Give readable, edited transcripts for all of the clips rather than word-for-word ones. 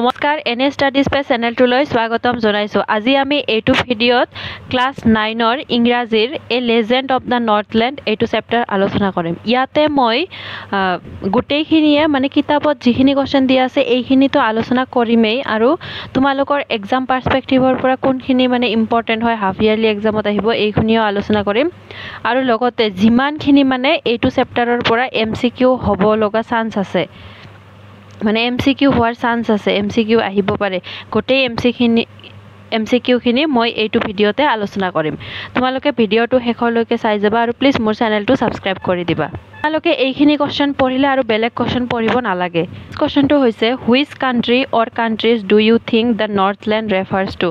নমস্কাৰ এনে studies pay চেনেলটোলৈ স্বাগতম জনাইছোঁ। আজি আমি এইটো ভিডিঅ'ত ক্লাছ 9ৰ ইংৰাজীৰ এ লেজেণ্ড অফ দ্য নৰ্থলেণ্ড এইটো চেপ্টাৰ আলোচনা কৰিম। ইয়াতে মই গোটেইখিনিয়ে মানে কিতাপত যিখিনি কুৱেশ্যন দিয়া আছে এইখিনিতো আলোচনা কৰিমেই, আৰু তোমালোকৰ এক্সাম পাৰ্সপেক্টিভৰ পৰা কোনখিনি মানে ইম্পৰ্টেণ্ট হয় হাফ ইয়াৰলি এক্সামত আহিব এইখিনিও আলোচনা কৰিম। আৰু লগতে যিমানখিনি মানে এইটো চেপ্টাৰৰ পৰা MCQ হ'ব লগা চান্স আছে, মানে MCQ হোৱাৰ চান্স আছে, MCQ আহিব পাৰে, গোটেই MCQখিনি মই এইটো ভিডিঅ'তে আলোচনা কৰিম। তোমালোকে ভিডিঅ'টো শেষলৈকে চাই যাবা আৰু প্লিজ মোৰ চেনেলটো ছাবস্ক্ৰাইব কৰি দিবা। তোমালোকে এইখিনি কুৱেশ্যন পঢ়িলে আৰু বেলেগ কুৱেশ্যন পঢ়িব নালাগে। কুৱেশ্যনটো হৈছে which country or countries do you think the Northland refers to?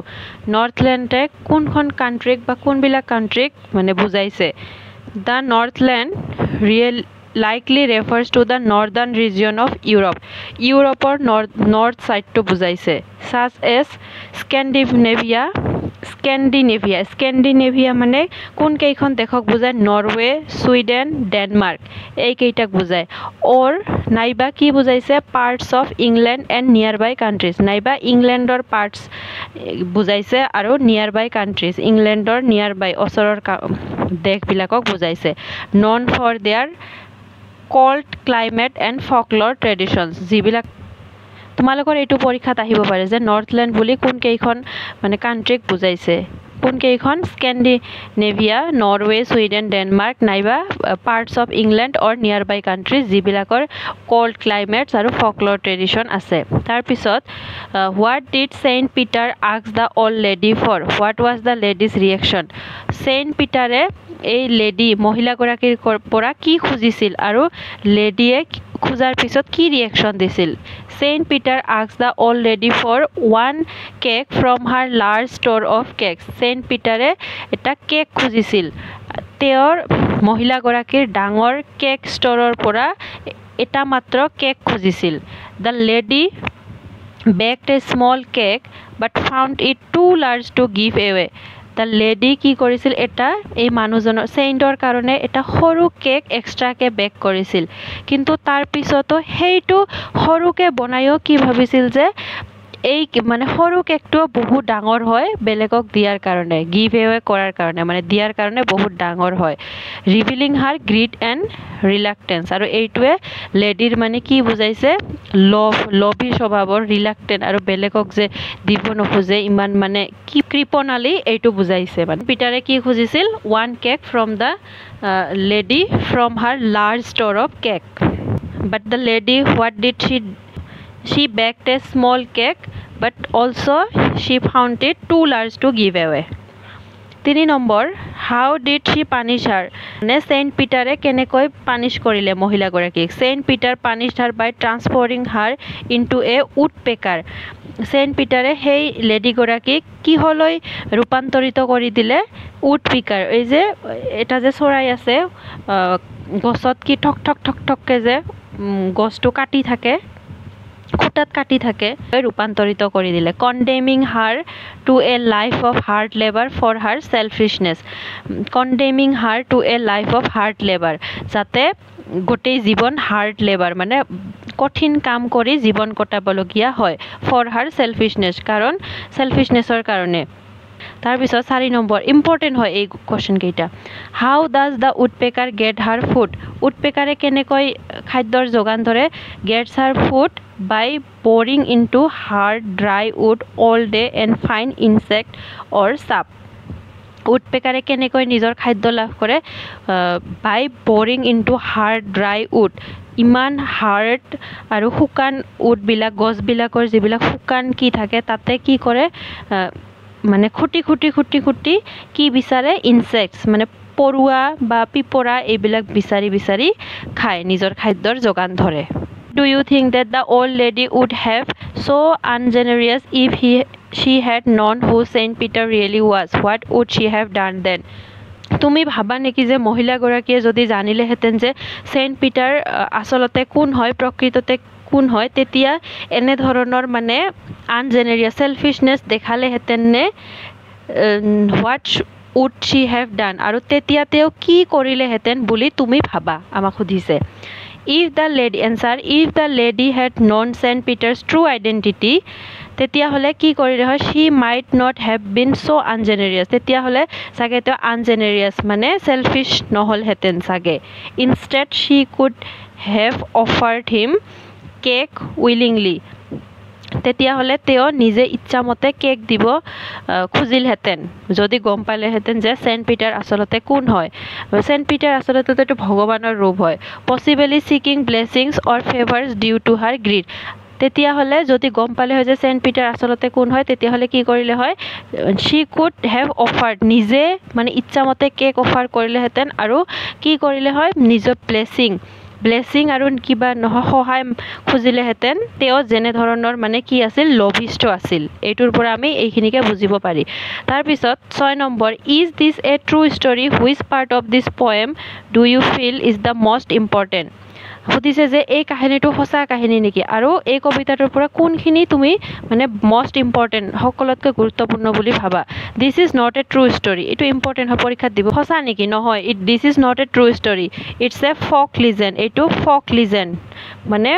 নৰ্থলেণ্ডে কোনখন কাণ্ট্ৰিক বা কোনবিলাক কাণ্ট্ৰিক মানে বুজাইছে? The Northland likely refers to the northern region of Europe. ইউৰোপৰ নৰ্থ সাইডটো বুজাইছে, such as স্কেন্ডিনেভিয়া মানে কোন কেইখন দেশক বুজায়? নৰৱে, ছুইডেন, ডেনমাৰ্ক এইকেইটাক বুজায়। অৰ নাইবা কি বুজাইছে? পাৰ্টছ অফ ইংলেণ্ড এণ্ড নিয়াৰ বাই কাণ্ট্ৰিজ, নাইবা ইংলেণ্ডৰ পাৰ্টছ বুজাইছে আৰু নিয়াৰ বাই কাণ্ট্ৰিজ ইংলেণ্ডৰ নিয়াৰ বাই ওচৰৰ দেশবিলাকক বুজাইছে। Known for their cold climate and folklore traditions, যিবিলাক তোমালোকৰ এইটো পৰীক্ষাত আহিব পাৰে যে নৰ্থলেণ্ড বুলি কোনকেইখন মানে কাণ্ট্ৰিক বুজাইছে, কোনকেইখন? স্কেন্ডিনেভিয়া, নৰৱে, ছুইডেন, ডেনমাৰ্ক, নাইবা পাৰ্টছ অফ ইংলেণ্ড অৰ নিয়াৰ বাই কাণ্ট্ৰিজ যিবিলাকৰ কল্ড ক্লাইমেটছ আৰু ফকল'ৰ ট্ৰেডিশ্যন আছে। তাৰপিছত what did Saint Peter ask the old lady for? What was the lady's reaction? Saint পিটাৰে এই লেডি মহিলাগৰাকীৰ পৰা কি খুজিছিল আৰু লেডিয়ে খোজাৰ পিছত কি ৰিয়েকশ্যন দিছিল? Saint Peter ask the old lady for 1 cake from her large store of cakes. Saint পিটাৰে এটা কেক খুজিছিল, তেওঁৰ মহিলাগৰাকীৰ ডাঙৰ কেক ষ্ট'ৰৰ পৰা এটা মাত্ৰ কেক খুজিছিল। The lady baked a small cake but found it too large to give away. The lady কি কৰিছিল? এটা এই মানুহজনৰ ছেইণ্টৰ কাৰণে এটা সৰু কেক এক্সট্ৰাকৈ বেক কৰিছিল, কিন্তু তাৰপিছতো সেইটো সৰুকৈ বনায়ো কি ভাবিছিল যে এই মানে সৰু কেকটো বহুত ডাঙৰ হয় বেলেগক দিয়াৰ কাৰণে, গিভ এৱে কৰাৰ কাৰণে, মানে দিয়াৰ কাৰণে বহুত ডাঙৰ হয়। ৰিভিলিং হাৰ গ্ৰীড এণ্ড ৰিলাক্টেঞ্চ, আৰু এইটোৱে লেডিৰ মানে কি বুজাইছে? লভী স্বভাৱৰ, ৰিলাক্টেণ্ট আৰু বেলেগক যে দিব নোখোজে ইমান মানে কি কৃপণালী এইটো বুজাইছে। মানে পিটাৰে কি খুজিছিল? 1 cake from the lady from her large store of cake, but the lady what did she baked a small cake but also she found it too large to give away. 3 নম্বৰ, how did she punish her? মানে Saint পিটাৰে কেনেকৈ punish কৰিলে মহিলাগৰাকীক? Saint Peter punished her by transforming her into a woodpecker. Saint পিটাৰে সেই লেডিগৰাকীক কিহলৈ ৰূপান্তৰিত কৰি দিলে? উডপিকাৰ, এই যে এটা যে চৰাই আছে গছত কি ঠক ঠক ঠক ঠককৈ যে গছটো কাটি থাকে, খুটাত কাটি থাকে, ৰূপান্তৰিত কৰি দিলে। Condemning her to a life of hard labour for her selfishness. Condemning her to a life of hard labour, যাতে গোটেই জীৱন হাৰ্ড লেবাৰ মানে কঠিন কাম কৰি জীৱন কটাবলগীয়া হয়। ফৰ হাৰ ছেলফিছনেছ, কাৰণ ছেলফিছনেছৰ কাৰণে। তাৰপিছত 4 নম্বৰ, ইম্পৰ্টেণ্ট হয় এই কুৱেশ্যন কেইটা। How does the woodpecker get her food? উডপেকাৰে কেনেকৈ খাদ্যৰ যোগান ধৰে? Gets her food by boring into hard dry wood all day and find insect or sap. উডপেকাৰে কেনেকৈ নিজৰ খাদ্য লাভ কৰে? By boring into hard dry wood, ইমান হাৰ্ড আৰু শুকান উডবিলাক, গছবিলাকৰ যিবিলাক শুকান কি থাকে তাতে কি কৰে? মানে খুটি খুটি খুটি খুটি কি বিচাৰে? ইনচেক্টছ মানে পৰুৱা বা পিপৰা এইবিলাক বিচাৰি বিচাৰি খায়, নিজৰ খাদ্যৰ যোগান ধৰে। Do you think that the old lady would have so ungenerous if she had known who Saint Peter really was? What would she have done then? তুমি ভাবা নেকি যে মহিলাগৰাকীয়ে যদি জানিলেহেঁতেন যে ছেইণ্ট পিটাৰ আচলতে কোন হয়, প্ৰকৃততে কোন হয়, তেতিয়া এনেধৰণৰ মানে আনজেনেৰিয়াছ ছেলফিছনেছ দেখালেহেঁতেন নে? What would she have done, আৰু তেতিয়া তেওঁ কি কৰিলেহেঁতেন বুলি তুমি ভাবা, আমাক সুধিছে। If the lady answer if the lady had known Saint Peter's true identity তেতিয়াহ'লে কি কৰিলে হয় she might not have been so' ungenerous তেতিয়াহ'লে চাগে তেওঁ আনজেনেৰিয়াছ মানে চেলফিছ নহ'লহেঁতেন চাগে instead she could have offered him cake willingly তেতিয়াহ'লে তেওঁ নিজে ইচ্ছামতে কেক দিব খুজিলহেঁতেন যদি গম পালেহেঁতেন যে চেণ্ট পিটাৰ আচলতে কোন হয় চেণ্ট পিটাৰ আচলতে এইটো ভগৱানৰ ৰূপ হয় possibly seeking blessings or favours due to her greed তেতিয়াহ'লে যদি গম পালে হয় যে চেণ্ট পিটাৰ আচলতে কোন হয় তেতিয়াহ'লে কি কৰিলে হয় শ্বি কুড হেভ অফাৰ্ড নিজে মানে ইচ্ছামতে কেক অফাৰ কৰিলেহেঁতেন আৰু কি কৰিলে হয় নিজৰ ব্লেছিং আৰু কিবা নহয় সহায় খুজিলেহেঁতেন তেওঁ যেনে ধৰণৰ মানে কি আছিল লভিষ্ট আছিল এইটোৰ পৰা আমি এইখিনিকে বুজিব পাৰি তাৰপিছত 6 number is this a true story which part of this poem do you feel is the most important সুধিছে যে এই কাহিনীটো সঁচা কাহিনী নেকি আৰু এই কবিতাটোৰ পৰা কোনখিনি তুমি মানে মষ্ট ইম্পৰ্টেণ্ট সকলোতকৈ গুৰুত্বপূৰ্ণ বুলি ভাবা this is not a true story এইটো ইম্পৰ্টেণ্ট হয় পৰীক্ষাত দিব সঁচা নেকি নহয় this is not a true story it's a folk legend এইটো ফক লিজেণ্ড মানে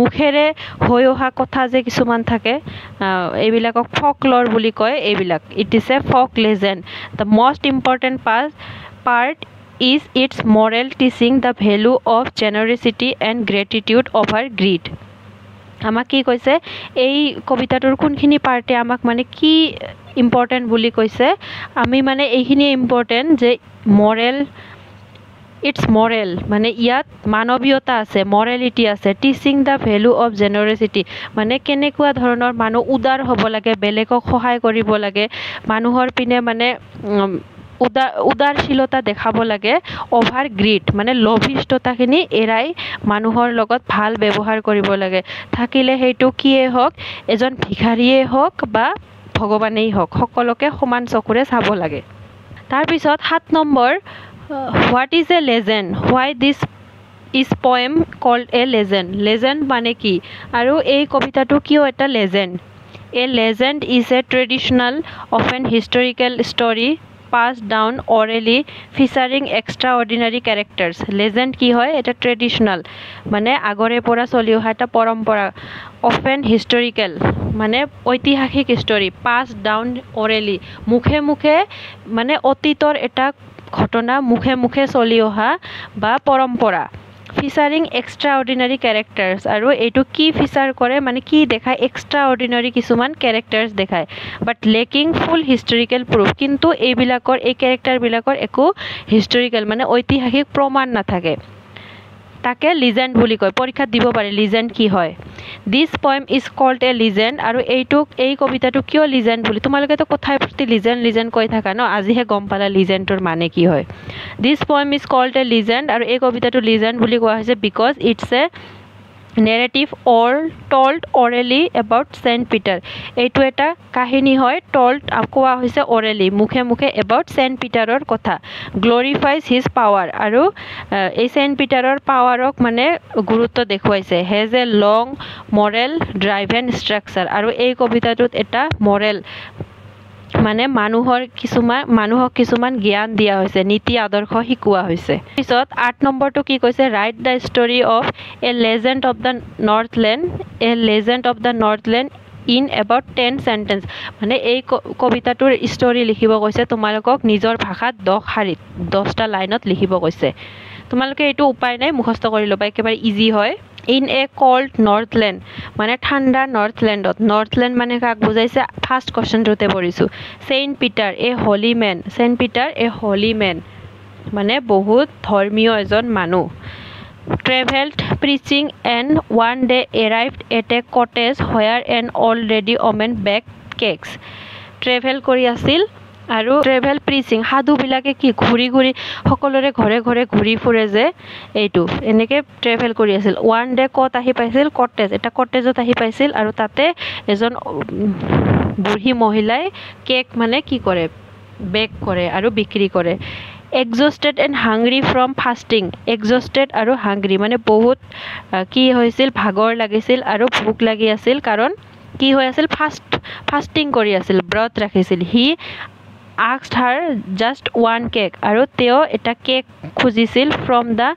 মুখেৰে হৈ অহা কথা যে কিছুমান থাকে এইবিলাকক ফক লৰ বুলি কয় এইবিলাক it is a folk legend the most important part is its moral teaching the value of generosity and gratitude over greed আমাক কি কৈছে এই কবিতাটোৰ কোনখিনি পাৰ্টে আমাক মানে কি ইম্পৰ্টেণ্ট বুলি কৈছে আমি মানে এইখিনি ইম্পৰ্টেণ্ট যে মৰেল মানে ইয়াত মানৱীয়তা আছে মৰেলিটি আছে টিচিং দ্য ভেলু অফ জেনাৰচিটি মানে কেনেকুৱা ধৰণৰ মানুহ উদাৰ হ'ব লাগে বেলেগক সহায় কৰিব লাগে মানুহৰ পিনে মানে উদাৰশীলতা দেখাব লাগে অভাৰ গ্ৰীড মানে লভিষ্টতাখিনি এৰাই মানুহৰ লগত ভাল ব্যৱহাৰ কৰিব লাগে থাকিলে সেইটো কিয়ে হওক এজন ভিখাৰীয়ে হওক বা ভগৱানেই হওক সকলোকে সমান চকুৰে চাব লাগে তাৰপিছত 7 number what is a legend why this is poem called a legend মানে কি আৰু এই কবিতাটো কিয় এটা legend A legend is a traditional of N historical story passed down orally featuring extraordinary characters legend কি হয় এটা ট্ৰেডিশনাল মানে আগৰে পৰা চলি অহা এটা পৰম্পৰা often historical মানে ঐতিহাসিক ষ্টৰী passed down orally মুখে মুখে মানে অতীতৰ এটা ঘটনা মুখে মুখে চলি অহা বা পৰম্পৰা ফিচাৰিং এক্সট্ৰা অৰ্ডিনাৰী কেৰেক্টাৰ্ছ আৰু এইটো কি ফিচাৰ কৰে মানে কি দেখায় এক্সট্ৰা অৰ্ডিনাৰী কিছুমান কেৰেক্টাৰ্ছ দেখায় বাট লেকিং ফুল হিষ্টৰিকেল প্ৰুফ কিন্তু এই কেৰেক্টাৰবিলাকৰ একো হিষ্টৰিকেল মানে ঐতিহাসিক প্ৰমাণ নাথাকে তাকে লিজেণ্ড বুলি কয় পৰীক্ষাত দিব পাৰে লিজেণ্ড কি হয় this poem is called a legend আৰু এই কবিতাটো কিয় লিজেণ্ড বুলি তোমালোকেতো কথাই প্ৰতি লিজেণ্ড কৈ থাকা ন আজিহে গম পালা লিজেণ্ডটোৰ মানে কি হয় this poem is called a legend আৰু এই কবিতাটো লিজেণ্ড বুলি কোৱা হৈছে because it's a narrative told orally about scent Peter এইটো এটা কাহিনী হয় কোৱা হৈছে অৰেলি মুখে মুখে এবাউট চেণ্ট পিটাৰৰ কথা গ্লৰিফাইজ হিজ পাৱাৰ আৰু এই চেণ্ট পিটাৰৰ পাৱাৰক মানে গুৰুত্ব দেখুৱাইছে has a long Morrell drive and structure আৰু এই কবিতাটোত এটা মৰেল মানে মানুহক কিছুমান জ্ঞান দিয়া হৈছে নীতি আদৰ্শ শিকোৱা হৈছে পিছত 8 নম্বৰটো কি কৈছে write the story of a legend of the Northland in about 10 sentence মানে এই কবিতাটোৰ ষ্টৰী লিখিব কৈছে তোমালোকক নিজৰ ভাষাত 10টা লাইনত লিখিব কৈছে তোমালোকে এইটো উপায় নাই মুখস্থ কৰি ল'বা একেবাৰে ইজি হয় ইন এ কল্ড নৰ্থলেণ্ড মানে ঠাণ্ডা নৰ্থলেণ্ড মানে কাক বুজাইছে ফাৰ্ষ্ট কোৱেশ্চনটোতে পঢ়িছোঁ চেণ্ট পিটাৰ এ হলি মেন মানে বহুত ধৰ্মীয় এজন মানুহ traveled preaching and one day arrived at a cottage where an old lady woman baked cakes travel কৰি আছিল আৰু ট্ৰেভেল প্ৰিচিং সাধুবিলাকে কি ঘূৰি সকলোৰে ঘৰে ঘূৰি ফুৰে যে এইটো এনেকৈ ট্ৰেভেল কৰি আছিল ওৱান ডে ক'ত আহি পাইছিল কটেজত আহি পাইছিল আৰু তাতে এজন বুঢ়ী মহিলাই কেক মানে কি কৰে বেক কৰে আৰু বিক্ৰী কৰে exhausted and hungry from fasting exhausted আৰু hungry মানে বহুত কি হৈছিল ভাগৰ লাগিছিল আৰু ভোক লাগি আছিল কাৰণ কি হৈ আছিল ফাষ্টিং কৰি আছিল ব্ৰত ৰাখিছিল he asked her just one cake আৰু তেওঁ এটা কেক খুজিছিল from the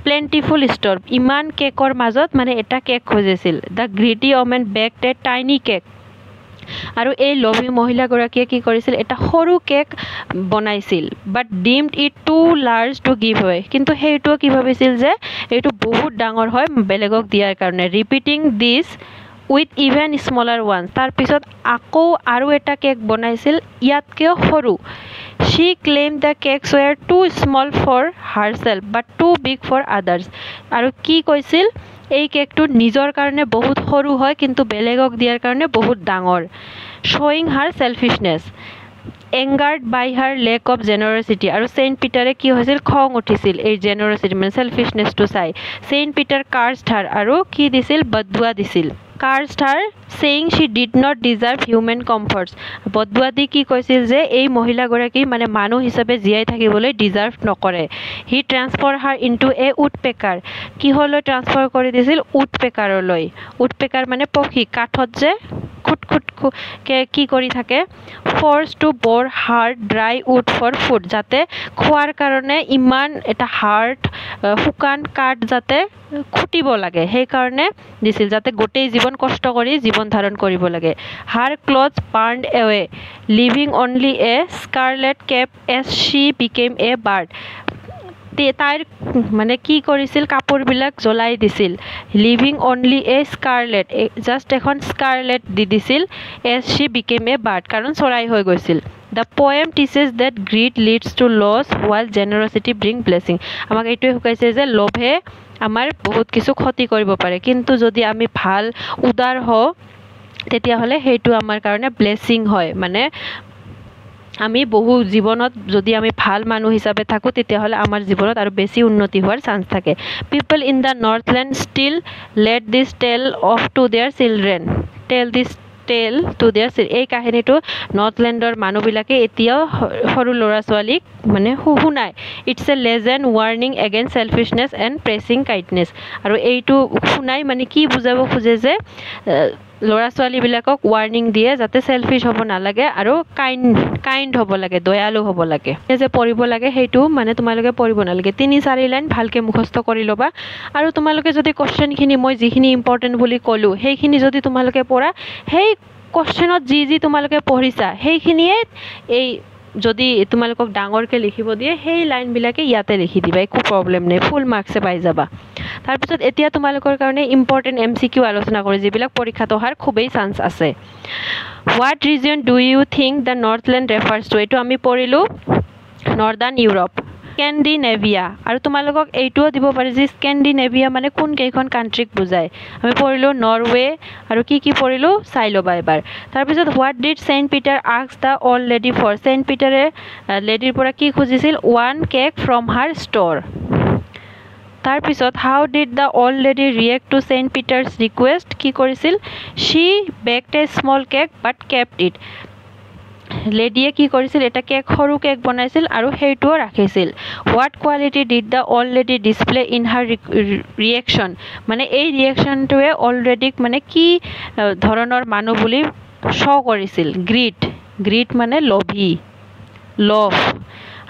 plentiful store ইমান কেকৰ মাজত মানে এটা কেক খুজিছিল the greedy woman baked a tiny cake আৰু এই লোভী মহিলাগৰাকীয়ে কি কৰিছিল এটা সৰু কেক বনাইছিল but deemed it too large to give away কিন্তু হেইটো কি ভাবিছিল যে এইটো বহুত ডাঙৰ হয় বেলেগক দিয়াৰ কাৰণে repeating this with even smaller ones তাৰ পিছত আকৌ আৰু এটা কেক বনাইছিল ইয়াতকৈ সৰু she claimed the cakes were too small for herself but too big for others আৰু কি কৈছিল এই কেকটো নিজৰ কাৰণে বহুত সৰু হয় কিন্তু বেলেগক দিয়াৰ কাৰণে বহুত ডাঙৰ showing her selfishness angered by her lack of generosity আৰু সেন্ট পিটাৰে কি হৈছিল খং উঠিছিল এই generosity মানে selfishness টো চাই সেন্ট পিটাৰ cursed her আৰু কি দিছিল বদদুৱা দিছিল cursed her saying she did not deserve human comforts বদদুৱা দি কি কৈছিল যে এই মহিলাগৰাকী মানে মানুহ হিচাপে জীয়াই থাকিবলৈ ডিজাৰ্ভ নকৰে he transferred her into a woodpecker কিহলৈ ট্ৰান্সফাৰ কৰি দিছিল woodpeckerলৈ woodpecker মানে পক্ষী কাঠত যে খুট কি কৰি থাকে forced to bore hard dry wood for food যাতে খোৱাৰ কাৰণে ইমান এটা হাৰ্ড শুকান কাঠ যাতে খুটিব লাগে সেই কাৰণে দিছিল যাতে গোটেই জীৱন কষ্ট কৰি জীৱন ধাৰণ কৰিব লাগে her clothes burned away leaving only a scarlet cap as she became a bird তাইৰ মানে কি কৰিছিল কাপোৰবিলাক জ্বলাই দিছিল living only a Scarlett just এখন স্কাৰলেট দি দিছিল এজ শি বিকেম এ বাৰ্ড কাৰণ চৰাই হৈ গৈছিল the poem teaches that greed leads to loss while generosity bring blessing আমাক এইটোৱে শিকাইছে যে লোভে আমাৰ বহুত কিছু ক্ষতি কৰিব পাৰে কিন্তু যদি আমি ভাল উদাৰ হওঁ তেতিয়াহ'লে সেইটো আমাৰ কাৰণে ব্লেছিং হয় মানে আমি বহু জীৱনত যদি আমি ভাল মানুহ হিচাপে থাকো তেতিয়াহ'লে আমাৰ জীৱনত আৰু বেছি উন্নতি হোৱাৰ চান্স থাকে people in the northland still let this tale of to their children tell this tale to their এই কাহিনীটো নৰ্থলেণ্ডৰ মানুহবিলাকে এতিয়াও সৰু ল'ৰা ছোৱালীক মানে শুনায় it's a legend warning against selfishness and praising kindness আৰু এইটো শুনাই মানে কি বুজাব খোজে যে ল'ৰা ছোৱালীবিলাকক ৱাৰ্নিং দিয়ে যাতে সেলফিশ হ'ব নালাগে আৰু কাইণ্ড হ'ব লাগে দয়ালু হ'ব লাগে যে পঢ়িব লাগে সেইটো মানে তোমালোকে পঢ়িব নালাগে 3-4 লাইন ভালকৈ মুখস্থ কৰি ল'বা আৰু তোমালোকে যদি কোৱেশ্চনখিনি মই যিখিনি ইম্পৰ্টেণ্ট বুলি ক'লোঁ সেইখিনি যদি তোমালোকে পঢ়া সেই কোৱেশ্চনত যি তোমালোকে পঢ়িছা সেইখিনিয়ে এই যদি তোমালোকক ডাঙৰকৈ লিখিব দিয়ে সেই লাইনবিলাকে ইয়াতে লিখি দিবা একো প্ৰব্লেম নাই ফুল মাৰ্কছে পাই যাবা তাৰপিছত এতিয়া তোমালোকৰ কাৰণে ইম্পৰ্টেণ্ট MCQ আলোচনা কৰি যিবিলাক পৰীক্ষাত অহাৰ খুবেই চান্স আছে what reason do you think the Northland refers to এইটো আমি পঢ়িলোঁ নৰ্দাৰ্ণ ইউৰোপ স্কেন্ডিনেভিয়া আৰু তোমালোকক এইটোও দিব পাৰি যে স্কেন্ডিনেভিয়া মানে কোন কেইখন কাণ্ট্ৰিক বুজায় আমি পঢ়িলোঁ নৰৱে আৰু কি পঢ়িলোঁ চাই ল'বা এবাৰ তাৰপিছত what did Saint Peter ask the old lady for Saint পিটাৰে লেডিৰ পৰা কি খুজিছিল one cake from her store তাৰপিছত how did the old lady react to Saint Peter's request কি কৰিছিল she baked a small cake but kept it লেডিয়ে কি কৰিছিল এটা কেক সৰু কেক বনাইছিল আৰু সেইটোও ৰাখিছিল what quality did the old lady display in her reaction মানে এই ৰিয়েকশ্যনটোৱে অলৰেডি মানে কি ধৰণৰ মানুহ বুলি শ্ব' কৰিছিল গ্ৰীড মানে লোভী লভ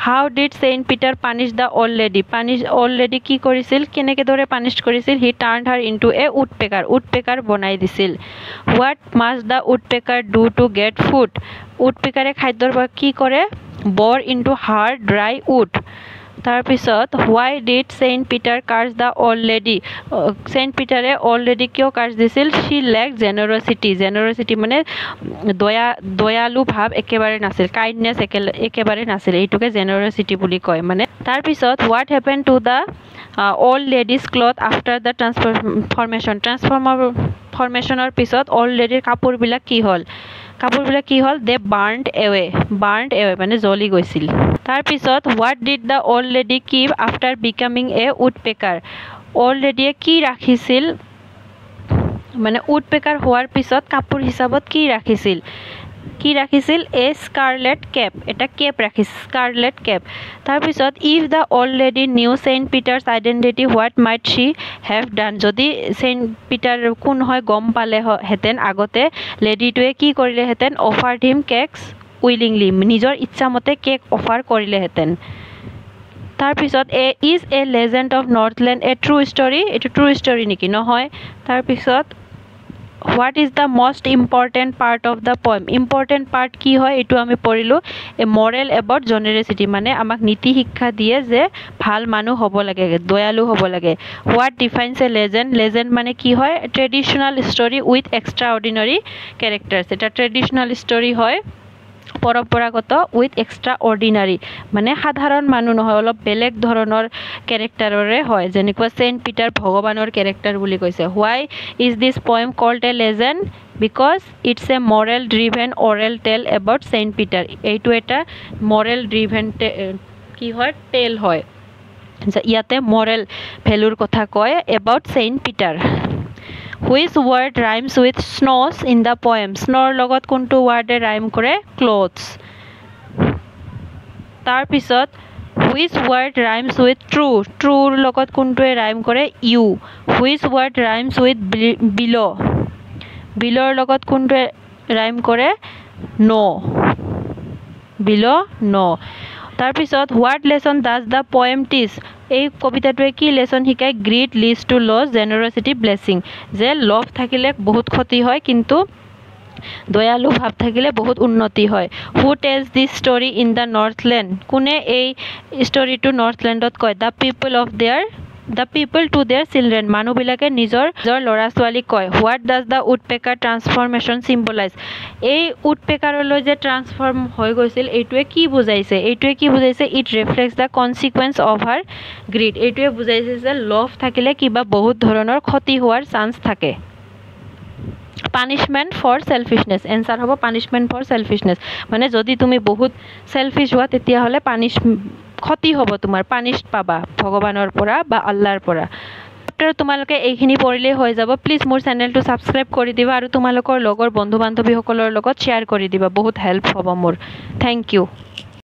how did Saint Peter punish the old lady কি কৰিছিল কেনেকৈ দৰে পানিছ কৰিছিল হি টাৰ্ণ হাৰ ইনটু এ উডপেকাৰ বনাই দিছিল what must the woodpecker do to get food উডপেকাৰে খাদ্যৰ পৰা কি কৰে বৰ ইনটু হাৰ্ড ড্ৰাই উড তাৰপিছত why did Saint Peter curse the old lady Saint পিটাৰে অল্ড লেডি কিয় কাৰ্ছ দিছিল শ্বি লেক জেনাৰচিটি মানে দয়ালু ভাৱ একেবাৰে নাছিল কাইণ্ডনেছ একেবাৰে নাছিল এইটোকে জেনাৰচিটি বুলি কয় মানে তাৰপিছত what happen to the old lady's cloth after the ট্ৰান্সফৰ্মেশ্যনৰ পিছত অল্ড লেডিৰ কাপোৰবিলাক কি হ'ল দে বাৰ্ণ্ড এৱে মানে জ্বলি গৈছিল তাৰপিছত what did the old lady keep after becoming a woodpecker old লেডিয়ে কি ৰাখিছিল মানে উডপেকাৰ হোৱাৰ পিছত কাপোৰ হিচাপত কি ৰাখিছিল এ স্কাৰলেট কেপ এটা কেপ ৰাখিছিল স্কাৰলেট কেপ তাৰপিছত if the old lady knew saint Peter's identity what might she have done যদি সেন্ট পিটাৰ কোন হয় গম পালেহেঁতেন আগতে লেডিটোৱে কি কৰিলেহেঁতেন অফাৰ্ড হিম কেকছ উইলিংলি নিজৰ ইচ্ছামতে কেক অফাৰ কৰিলেহেঁতেন তাৰপিছত is a legend of Northland a true story এইটো ট্ৰু ষ্টৰী নেকি নহয় তাৰপিছত what is the most important part of the poem important part কি হয় এইটো আমি পঢ়িলোঁ এ মৰেল এবাউট জেনেৰেচিটি মানে আমাক নীতি শিক্ষা দিয়ে যে ভাল মানুহ হ'ব লাগে দয়ালু হ'ব লাগে হোৱাট ডিফাইনছ এ লেজেণ্ড মানে কি হয় traditional story with extra ordinary characters এটা ট্ৰেডিশ্যনেল ষ্টৰী হয় পৰম্পৰাগত উইথ এক্সট্ৰা অৰ্ডিনাৰী মানে সাধাৰণ মানুহ নহয় অলপ বেলেগ ধৰণৰ কেৰেক্টাৰৰে হয় যেনেকুৱা চেণ্ট পিটাৰ ভগৱানৰ কেৰেক্টাৰ বুলি কৈছে why is this poem called a legend because it's a moral driven oral tale about scent Peter এইটো এটা মৰেল ড্ৰিভেন কি হয় টেল হয় ইয়াতে মৰেল ভেলুৰ কথা কয় about scent Peter Which word rhymes with snows in the poem? Snow লগত কোনটো word rhyme কৰে? Clothes. তাৰপিছত which word rhymes with true? True লগত কোনটোৱে rhyme কৰে? You. Which word rhymes with below? Below লগত কোনটোৱে rhyme কৰে? No. Below no. তাৰপিছত what lesson does the poem teach? এই কবিতাটোৱে কি লেসন শিকায় greed leads to loss generosity blessing যে লভ থাকিলে বহুত ক্ষতি হয় কিন্তু দয়ালু ভাৱ থাকিলে বহুত উন্নতি হয় who tells this story in the Northland কোনে এই ষ্টৰীটো নৰ্থলেণ্ডত কয় the people to their children মানুহবিলাকে নিজৰ ল'ৰা ছোৱালীক কয় what does the woodpecker transformation symbolize এই উডপেকাৰলৈ যে ট্ৰান্সফৰ্ম হৈ গৈছিল এইটোৱে কি বুজাইছে it reflects the consequence of her greed এইটোৱে বুজাইছে যে লভ থাকিলে কিবা বহুত ধৰণৰ ক্ষতি হোৱাৰ চান্স থাকে পানিশমেণ্ট ফৰ চেলফিছনেছ এনচাৰ হ'ব পানিশমেণ্ট ফৰ চেলফিছনেছ মানে যদি তুমি বহুত চেলফিছ হোৱা তেতিয়াহ'লে ক্ষতি হ'ব তোমাৰ পানিছ পাবা ভগৱানৰ পৰা বা আল্লাহৰ পৰা তোমালোকে এইখিনি পঢ়িলেই হৈ যাব প্লিজ মোৰ চেনেলটো ছাবস্ক্ৰাইব কৰি দিবা আৰু তোমালোকৰ লগৰ বন্ধু বান্ধৱীসকলৰ লগত শ্বেয়াৰ কৰি দিবা বহুত হেল্প হ'ব মোৰ থেংক ইউ